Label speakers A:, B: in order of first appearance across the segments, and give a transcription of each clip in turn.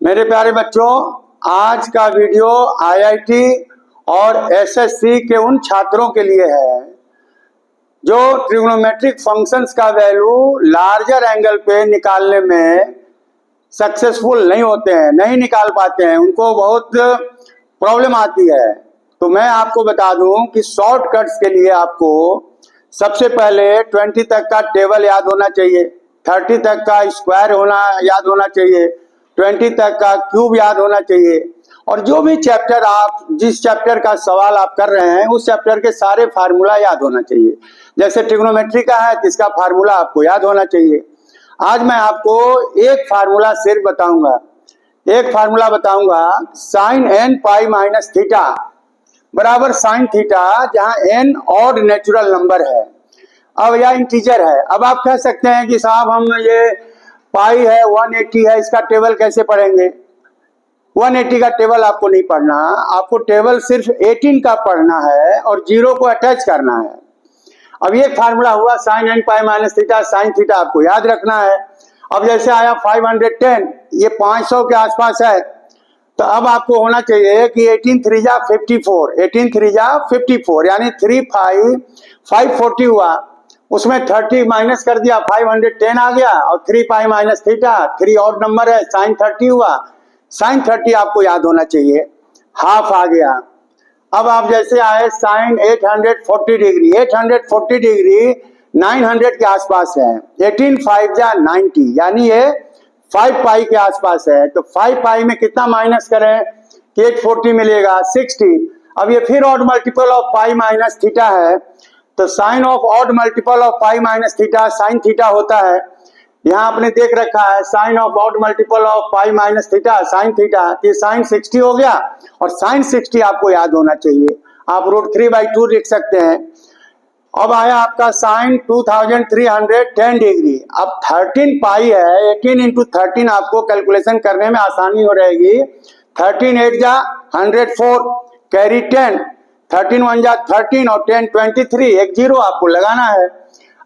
A: मेरे प्यारे बच्चों, आज का वीडियो आईआईटी और एसएससी के उन छात्रों के लिए है जो ट्रिग्नोमेट्रिक फंक्शंस का वैल्यू लार्जर एंगल पे निकालने में सक्सेसफुल नहीं होते हैं, नहीं निकाल पाते हैं, उनको बहुत प्रॉब्लम आती है। तो मैं आपको बता दूं कि शॉर्टकट्स के लिए आपको सबसे पहले 20 तक का टेबल याद होना चाहिए, 30 तक का स्क्वायर याद होना चाहिए, 20 तक का क्यूब याद होना चाहिए, और जो भी चैप्टर आप जिस चैप्टर का सवाल आप कर रहे हैं उस चैप्टर के सारे फार्मूला याद होना चाहिए। जैसे ट्रिग्नोमेट्री का है तो इसका फार्मूला आपको याद होना चाहिए। आज मैं आपको एक फार्मूला सिर्फ बताऊंगा, एक फार्मूला बताऊंगा, sine n pi minus theta बराबर साइन थीटा, जहां एन ऑड नेचुरल नंबर है। अब यह इंटीजर है। अब आप कह सकते हैं कि साहब हम ये पाई है 180 है, इसका टेबल कैसे पढ़ेंगे? 180 का टेबल आपको नहीं पढ़ना, आपको टेबल सिर्फ 18 का पढ़ना है और 0 को अटैच करना है। अब ये फार्मूला हुआ sine n pi minus theta sine theta, आपको याद रखना है। अब जैसे आया 510, ये 500 के आसपास है, तो अब आपको होना चाहिए कि 18 3 जा 54, 18 3 जा 54, यानी 3 5 540 हुआ, उसमें 30 माइनस कर दिया, 510 आ गया, और 3 पाई माइनस थीटा, 3 और नंबर है, साइन 30 हुआ। साइन 30 आपको याद होना चाहिए, हाफ आ गया। अब आप जैसे आए साइन 840 डिग्री, 840 डिग्री 900 के आसपास है, 18 5 जा 90, यानी ये 5 पाई के आसपास है। तो 5 पाई में कितना माइनस करें कि 840 मिलेगा, 60। अब ये फिर odd multiple of pi minus theta है, तो sine of odd multiple of pi minus theta sine theta होता है। यहाँ आपने देख रखा है sine of odd multiple of pi minus theta sine theta, ये साइन 60 हो गया, और साइन 60 आपको याद होना चाहिए। आप √3/2 लिख सकते हैं। अब आया आपका साइन 2310 डिग्री। अब 13 पाई है, 18 इंटू 13 आपको कैलकुलेशन करने में आसानी हो रहेगी। 13 8 जा 104, कैरी 10, 13 1 जा 13 और 10 23, एक जीरो आपको लगाना है।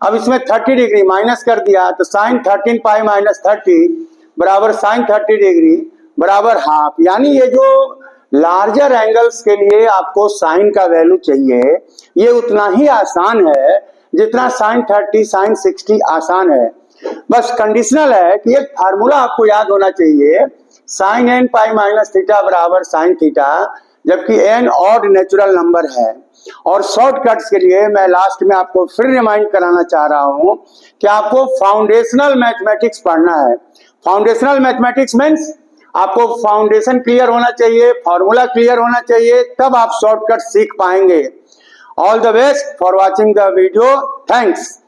A: अब इसमें 30 डिग्री माइनस कर दिया, तो साइन 13 पाई माइनस 30 बराबर साइन 30 डिग्री बराबर हाफ। यानी ये जो लार्जर एंगल्स के लिए आपको साइन का वैल्यू चाहिए, ये उतना ही आसान है जितना साइन 30 साइन 60 आसान है। बस कंडीशनल है कि एक फार्मूला आपको याद होना चाहिए, sine n pi minus theta बराबर साइन थीटा, जबकि एन ऑड नेचुरल नंबर है। और शॉर्टकट्स के लिए मैं लास्ट में आपको फिर रिमाइंड कराना चाह रहा हूं कि आपको फाउंडेशनल मैथमेटिक्स पढ़ना है। फाउंडेशनल मैथमेटिक्स मीन्स आपको फाउंडेशन क्लियर होना चाहिए, फॉर्मूला क्लियर होना चाहिए, तब आप शॉर्टकट सीख पाएंगे। All the best for watching the video, thanks.